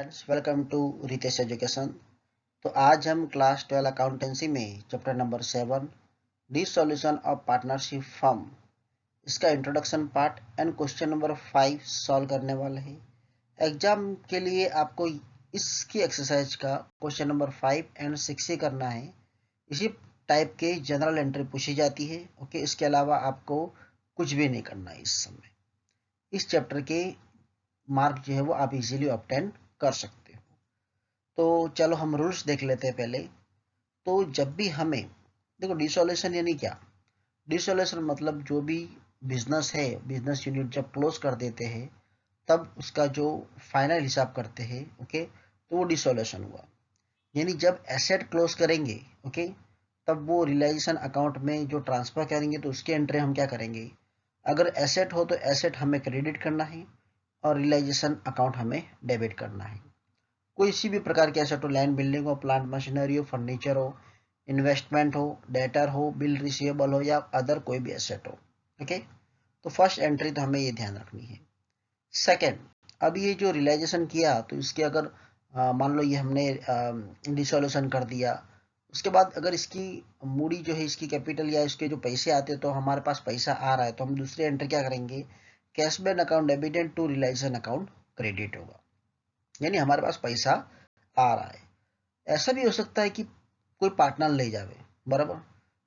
Friends, welcome to Ritesh education. तो आज हम क्लास 12 अकाउंटेंसी में chapter number 7 dissolution of partnership firm, इसका introduction part and question number 5 solve करने वाले हैं। एग्जाम के लिए आपको इसकी एक्सरसाइज का क्वेश्चन नंबर 5 एंड 6 ही करना है। इसी टाइप के जनरल एंट्री पूछी जाती है। ओके, इसके अलावा आपको कुछ भी नहीं करना है। इस समय इस चैप्टर के मार्क जो है वो आप इजीली ऑब्टेन कर सकते हो। तो चलो हम रूल्स देख लेते हैं पहले। तो जब भी हमें देखो, डिसोल्यूशन यानी क्या? डिसोल्यूशन मतलब जो भी बिजनेस है, बिजनेस यूनिट जब क्लोज कर देते हैं तब उसका जो फाइनल हिसाब करते हैं, ओके, तो वो डिसोल्यूशन हुआ। यानी जब एसेट क्लोज करेंगे, ओके, तब वो रियलाइजेशन अकाउंट में जो ट्रांसफर करेंगे तो उसके एंट्री हम क्या करेंगे? अगर एसेट हो तो एसेट हमें क्रेडिट करना है और रियलाइजेशन अकाउंट हमें डेबिट करना है। कोई सी भी प्रकार के एसेट हो, लैंड बिल्डिंग हो, प्लांट मशीनरी हो, फर्नीचर हो, इन्वेस्टमेंट हो, डेटर हो, बिल रिसीवेबल हो या अदर कोई भी एसेट हो। ओके, तो फर्स्ट एंट्री तो हमें ये ध्यान रखनी है। सेकंड, अब ये जो रियलाइजेशन किया तो इसके अगर मान लो ये हमने डिसोल्यूशन कर दिया, उसके बाद अगर इसकी मूडी जो है, इसकी कैपिटल या इसके जो पैसे आते हैं तो हमारे पास पैसा आ रहा है तो हम दूसरी एंट्री क्या करेंगे? Cash back account debited to realisation account credit होगा। यानी हमारे पास पैसा आ रहा है। ऐसा भी हो सकता है कि कोई पार्टनर ले जावे, बराबर।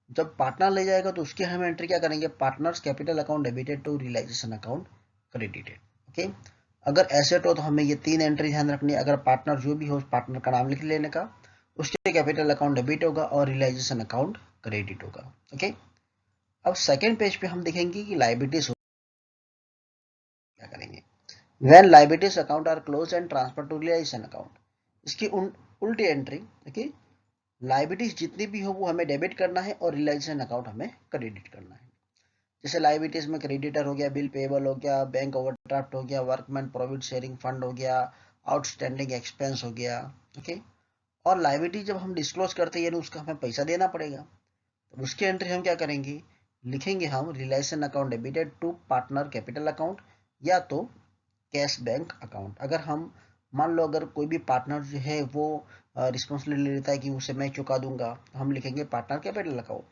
जब पार्टनर ले जाएगा तो उसके हम एंट्री क्या करेंगे? Partners capital account debited to realisation account credited. Okay, अगर एसेट हो तो हमें ये तीन एंट्री ध्यान रखनी है। अगर पार्टनर जो भी हो, पार्टनर का नाम लिख लेने का, उसके कैपिटल अकाउंट डेबिट होगा और रियलाइजेशन अकाउंट क्रेडिट होगा। ओके, अब सेकेंड पेज पे हम देखेंगे कि लाइबिलिटीज क्या करेंगे। When liabilities account are close and transfer to realisation account, इसकी उल्टी एंट्री। ओके, लाइबिलिटीज जितनी भी हो वो हमें डेबिट करना है और रियलाइजेशन अकाउंट हमें क्रेडिट करना है। जैसे लाइबिलिटीज में क्रेडिटर हो गया, बिल पेबल हो गया, बैंक ओवरड्राफ्ट हो गया, वर्कमैन प्रोविडेंट शेयरिंग फंड हो गया, आउटस्टैंडिंग एक्सपेंस हो गया। ओके, और लाइबिलिटी जब हम डिस्क्लोज करते हैं यानी उसका हमें पैसा देना पड़ेगा, तो उसकी एंट्री हम क्या करेंगे? लिखेंगे हम realisation account debited to partner capital account या तो कैश बैंक अकाउंट। अगर हम मान लो अगर कोई भी पार्टनर जो है वो रिस्पॉन्सिबिलिटी लेता है कि उसे मैं चुका दूंगा, तो हम लिखेंगे पार्टनर कैपिटल अकाउंट।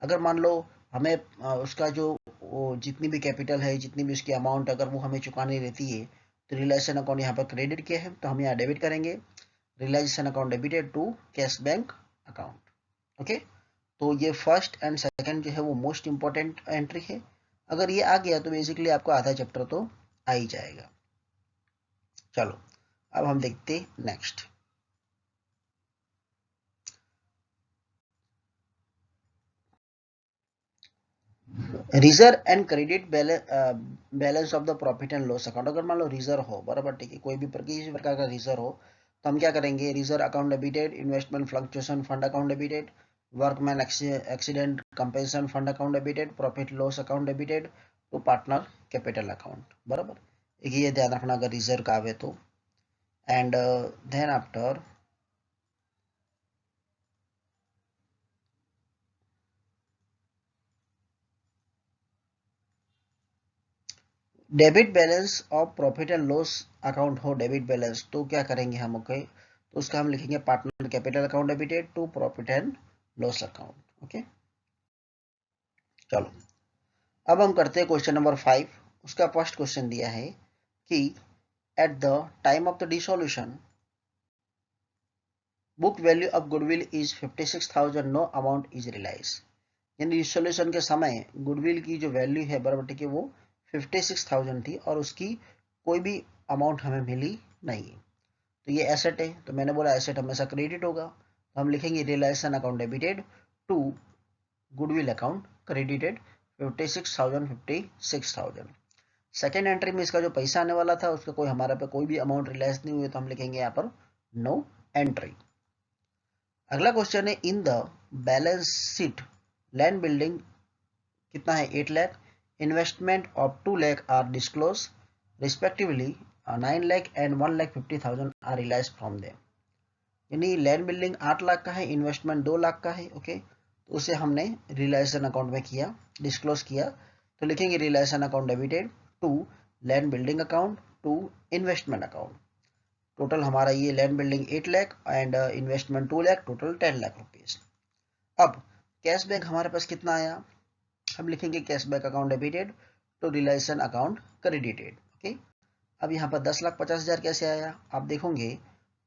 अगर मान लो हमें उसका जो जितनी भी कैपिटल है, जितनी भी उसकी अमाउंट अगर वो हमें चुकानी रहती है तो रियलाइजेशन अकाउंट यहाँ पर क्रेडिट किया है तो हम यहाँ डेबिट करेंगे, realisation account debited to cash bank account. Okay, तो ये फर्स्ट एंड सेकंड जो है वो मोस्ट इंपॉर्टेंट एंट्री है। अगर ये आ गया तो बेसिकली आपको आधा चैप्टर तो आ ही जाएगा। चलो अब हम देखते next. Reserve and credit balance of the profit and loss account. अगर मान लो रिजर्व हो, बराबर, ठीक है, कोई भी किसी प्रकार का रिजर्व हो तो हम क्या करेंगे? Reserve account debited, investment fluctuation fund account debited, workman accident compensation fund account debited, profit loss account debited to partner capital account, बराबर। एक ये ध्यान रखना अगर रिजर्व का आवे तो। And then after debit balance of profit and loss account हो, डेबिट बैलेंस, तो क्या करेंगे हम? ओके, तो उसका हम लिखेंगे partner capital account debited to profit and loss account. Okay, चलो अब हम करते हैं क्वेश्चन नंबर 5। उसका फर्स्ट क्वेश्चन दिया है कि at the time of the dissolution book value of goodwill is 56,000, no amount is realise. यानी डिसोल्यूशन के समय गुडविल की जो वैल्यू है, बराबर, ठीक है, वो 56,000 थी और उसकी कोई भी अमाउंट हमें मिली नहीं है। तो ये एसेट है तो मैंने बोला एसेट हमेशा क्रेडिट होगा, तो हम लिखेंगे realisation account debited to goodwill account credited 56,000। Second entry में इसका जो पैसा आने वाला था उसका कोई हमारे पे कोई भी अमाउंट रियलाइज नहीं हुई तो हम लिखेंगे यहाँ पर नो एंट्री। अगला क्वेश्चन है in the balance sheet land building कितना है? 8 lakh, investment of 2 lakh are disclose respectively, 9 lakh and 1,50,000 are realise from them. यानी लैंड बिल्डिंग 8 लाख का है, इन्वेस्टमेंट 2 लाख का है। ओके, तो उसे हमने रियलाइजेशन अकाउंट में किया, डिस्क्लोज किया, तो लिखेंगे realisation account debited to land building account to investment account total हमारा ये land building 8 lakh and investment 2 lakh, total 10 lakh rupees. अब कैशबैक हमारे पास कितना आया, हम लिखेंगे cashback account debited to Reliance account credited. Okay, अब यहाँ पर 10,50,000 कैसे आया आप देखोगे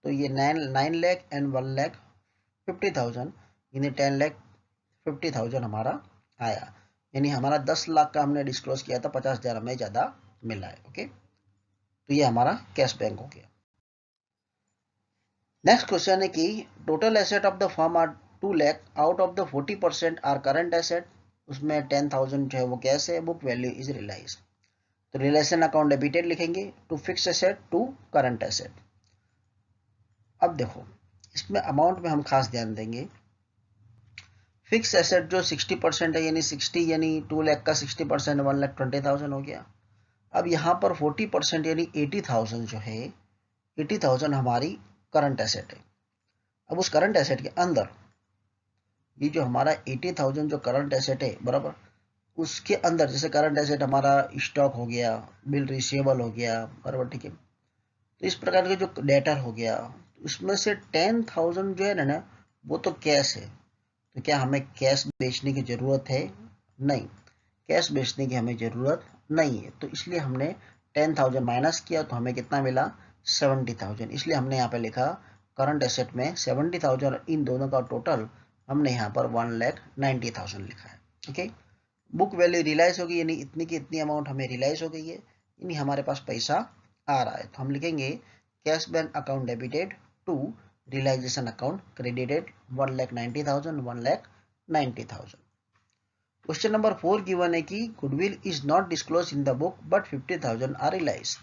तो ये 9 लाख एंड 1,50,000 यानी 10,50,000 हमारा आया, यानी हमारा 10 लाख का हमने डिस्क्लोज किया था, 50,000 हमें ज़्यादा मिला है। ओके, तो ये हमारा कैश बैंक हो गया। नेक्स्ट क्वेश्चन है कि total asset of the firm are 2 lakh, out of the 40% are current asset, उसमें 10,000 जो है वो कैश है, बुक वैल्यू इज रियलाइज। तो रिलेशन अकाउंट डेबिटेड लिखेंगे to fix asset to current asset. अब देखो इसमें अमाउंट में हम खास ध्यान देंगे, फिक्स एसेट जो 60% है यानी 60 यानी 2 लाख का 60% 1,20,000 हो गया। अब यहाँ पर 40% यानी 80,000 जो है 80,000 हमारी करंट एसेट है। अब उस करंट एसेट के अंदर ये जो हमारा 80,000 जो करंट एसेट है बराबर, उसके अंदर जैसे करंट एसेट हमारा स्टॉक हो गया, बिल रिसीवेबल हो गया बराबर, ठीक है। तो इस प्रकार के जो डेटर हो गया उसमें से 10,000 जो है ना वो तो कैश है। तो क्या हमें कैश बेचने की ज़रूरत है? नहीं, कैश बेचने की हमें ज़रूरत नहीं है। तो इसलिए हमने 10,000 माइनस किया तो हमें कितना मिला 70,000। इसलिए हमने यहाँ पे लिखा करंट एसेट में 70,000, इन दोनों का टोटल हमने यहाँ पर 1,90,000 लिखा है। ओके, बुक वैल्यू रियलाइज होगी यानी इतनी की इतनी अमाउंट हमें रियलाइज हो गई है, यानी हमारे पास पैसा आ रहा है। तो हम लिखेंगे cash bank account debited to realisation account credited 1,90,000 1,90,000। Question number 4 given है कि goodwill is not disclose in the book but 50,000 are realise,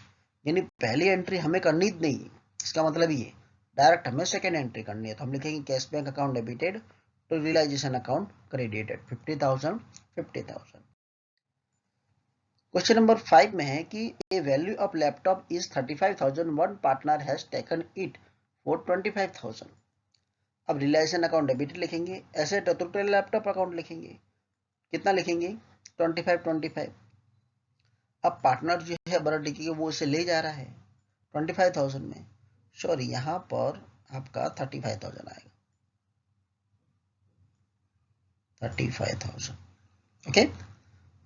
यानी पहली एंट्री हमें करनी नहीं है, इसका मतलब ये डायरेक्ट हमें सेकेंड एंट्री करनी है। तो हम लिखेंगे cash bank account debited to realisation account credited 50,000 50,000। Question number 5 में है कि a value of laptop is 35,000, one partner has taken it for 25,000। अब रियलाइजेशन अकाउंट डेबिटेड लिखेंगे, ऐसे टोटल लैपटॉप अकाउंट लिखेंगे, कितना लिखेंगे 25 अब पार्टनर जो है बड़ा टिकी वो इसे ले जा रहा है 25,000 में, सॉरी यहाँ पर आपका 35,000 आएगा, 35,000। ओके,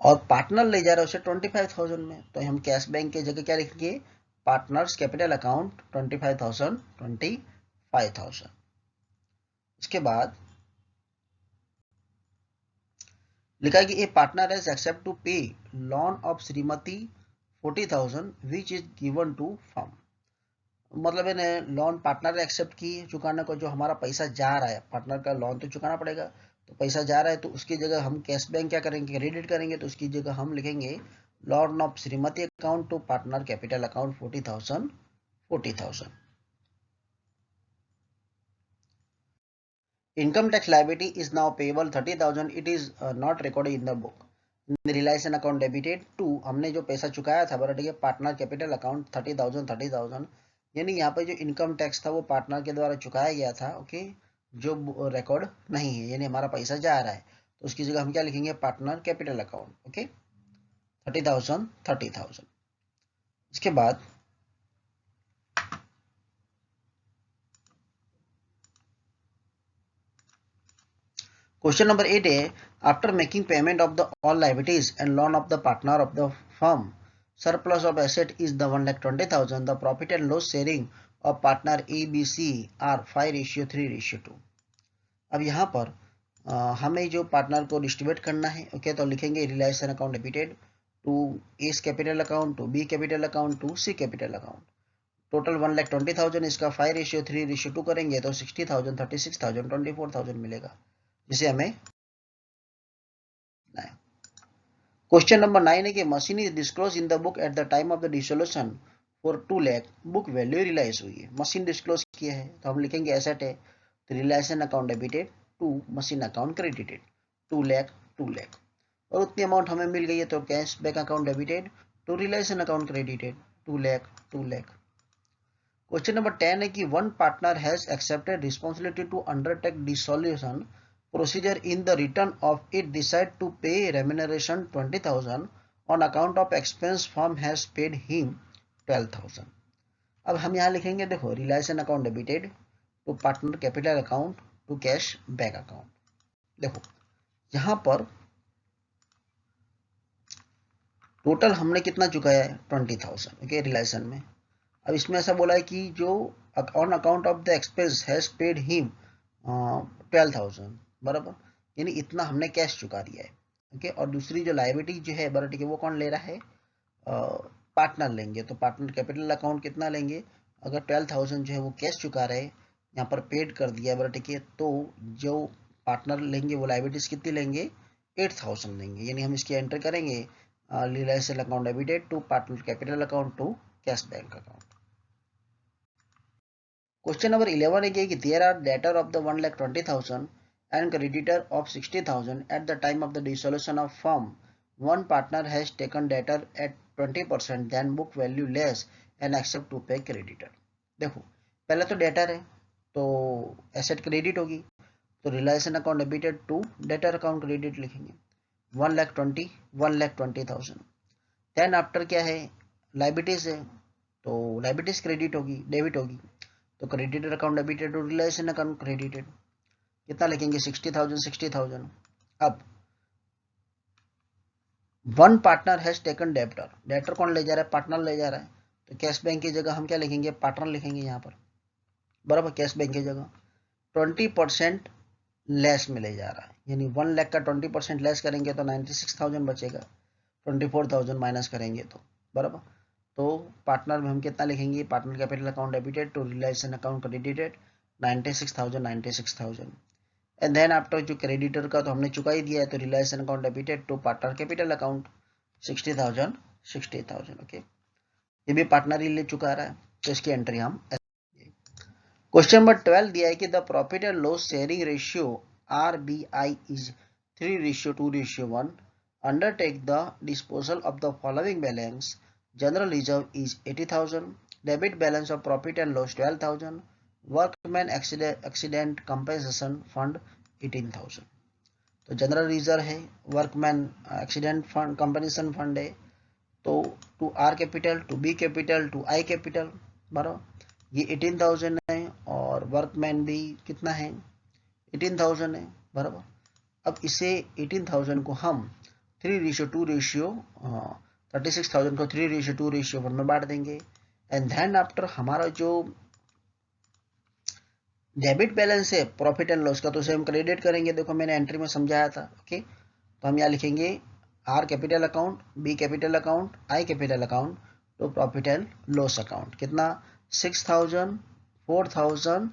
और पार्टनर ले जा रहा है उसे 25,000 में, तो हम कैश बैंक के जगह क्या लिखेंगे पार्टनर्स कैपिटल अकाउंट 25,000 25,000। उसके बाद लिखा है कि a partner has accept to pay loan of Shrimati 40,000 which is given to firm. मतलब है लोन पार्टनर ने एक्सेप्ट की चुकाने को, जो हमारा पैसा जा रहा है पार्टनर का लोन तो चुकाना पड़ेगा, तो पैसा जा रहा है तो उसकी जगह हम कैश बैंक क्या करेंगे क्रेडिट करेंगे, तो उसकी जगह हम लिखेंगे loan of Shrimati account to partner capital account 40,000 40,000। Income tax liability is now payable 30,000. It is not recorded in the book. Reliance account debited to, हमने जो पैसा चुकाया था बड़ा ठीक है पार्टनर कैपिटल अकाउंट 30,000 यानी यहाँ पे जो इनकम टैक्स था वो पार्टनर के द्वारा चुकाया गया था। ओके, जो रिकॉर्ड नहीं है यानी हमारा पैसा जा रहा है, तो उसकी जगह हम क्या लिखेंगे पार्टनर कैपिटल अकाउंट। ओके, 30,000। इसके बाद क्वेश्चन नंबर 8 है after making payment of the all liabilities and loan of the partner of the firm surplus of asset is the 1,20,000, the profit and loss sharing of partner A, B, C are 5:3:2। अब यहाँ पर हमें जो partner को distribute करना है okay, तो लिखेंगे Reliance account debited to A's capital account to B capital account to C capital account, total 1,20,000, इसका 5:3:2 करेंगे तो 60,000 36,000 24,000 मिलेगा, जिसे हमें क्वेश्चन नंबर 9 है कि machine is disclose in the book at the time of the dissolution for 2 lakh, book value realise हुई है, मशीन डिस्क्लोज किया है तो हम लिखेंगे एसेट है, तो realisation account debited to machine account credited 2 lakh 2 lakh, और उतनी अमाउंट हमें मिल गई है तो cash bank account debited to realisation account credited 2 lakh 2 lakh. Question number 10 है कि one partner has accepted responsibility to undertake dissolution procedure in the return of it decide to pay remuneration 20,000 on account of expense firm has paid him 12,000। अब हम यहाँ लिखेंगे, देखो Reliance account debited to partner capital account to cash bank account. देखो यहाँ पर total हमने कितना चुकाया है 20,000, ओके, रिलायंस में। अब इसमें ऐसा बोला है कि जो on account of the expense has paid him 12,000, बराबर, यानी इतना हमने कैश चुका दिया है, ओके। और दूसरी जो लायबिलिटी जो है, बराबर, ठीक है, वो कौन ले रहा है, पार्टनर लेंगे। तो पार्टनर कैपिटल अकाउंट कितना लेंगे, अगर 12,000 जो है वो कैश चुका रहे, यहाँ पर पेड कर दिया, बराबर, ठीक है, तो जो पार्टनर लेंगे वो लायबिलिटीज कितनी लेंगे, 8,000 लेंगे। यानी हम इसकी एंटर करेंगे Reliance account debited to partner capital account to cash bank account. Question number 11 है कि there are debtor of the 1,20,000 and creditor of 60,000 at the time of the dissolution of firm. One partner has taken debtor at 20% then book value less and accept to pay creditor. देखो पहले तो debtor है तो asset credit होगी, तो Reliance account debited to debtor account credit लिखेंगे 1,20,000। Then after क्या है, लाइबिलिटीज है, तो लाइबिलिटीज क्रेडिट होगी, डेबिट होगी, तो creditor account debited to Reliance account credited, कितना लिखेंगे 60,000। अब one partner has taken debtor, debtor कौन ले जा रहा है, पार्टनर ले जा रहा है, तो कैश बैंक की जगह हम क्या लिखेंगे, पार्टनर लिखेंगे यहाँ पर, बराबर, कैश बैंक की जगह 20% लेस में ले जा रहा है, यानी 1 लाख का 20% लेस करेंगे तो 96,000 बचेगा, 24,000 माइनस करेंगे तो, बराबर। तो पार्टनर में हम कितना लिखेंगे, partner capital account debited to Reliance account credited 96,000। And then after जो क्रेडिटर का तो हमने चुका ही दिया है, तो Reliance account debited to partner capital account 60,000, okay. ये भी पार्टनर ही ले चुका रहा है, तो इसकी एंट्री हम। क्वेश्चन नंबर 12 दिया है कि the profit and loss sharing ratio RBI is 3:2:1। Undertake the disposal of the following balance, general reserve is 80,000, debit balance of profit and loss 12,000, workman accident compensation fund 18,000। तो general reserve है, workman accident fund compensation fund है, तो to R capital to B capital to I capital, बराबर, ये 18,000 है, और workman भी कितना है 18,000 है, बराबर। अब इसे 18,000 को हम 36,000 को 3:2:1 में बांट देंगे। एंड देन आफ्टर हमारा जो डेबिट बैलेंस है प्रॉफिट एंड लॉस का, तो उसे हम क्रेडिट करेंगे, देखो मैंने एंट्री में समझाया था, ओके। तो हम यहाँ लिखेंगे R capital account, B capital account, I capital account to profit and loss account, कितना 6,000, 4,000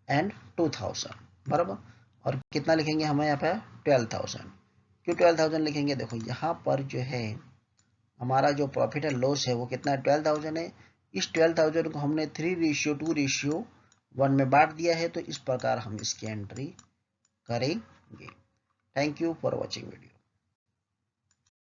एंड 2,000, बराबर। और कितना लिखेंगे हमें यहाँ पे 12,000। क्यों 12,000 लिखेंगे, देखो यहाँ पर जो है हमारा जो प्रॉफिट एंड लॉस है वो कितना 12,000 है, इस 12,000 को हमने 3:2:1 में बांट दिया है, तो इस प्रकार हम इसकी एंट्री करेंगे। Thank you for watching video.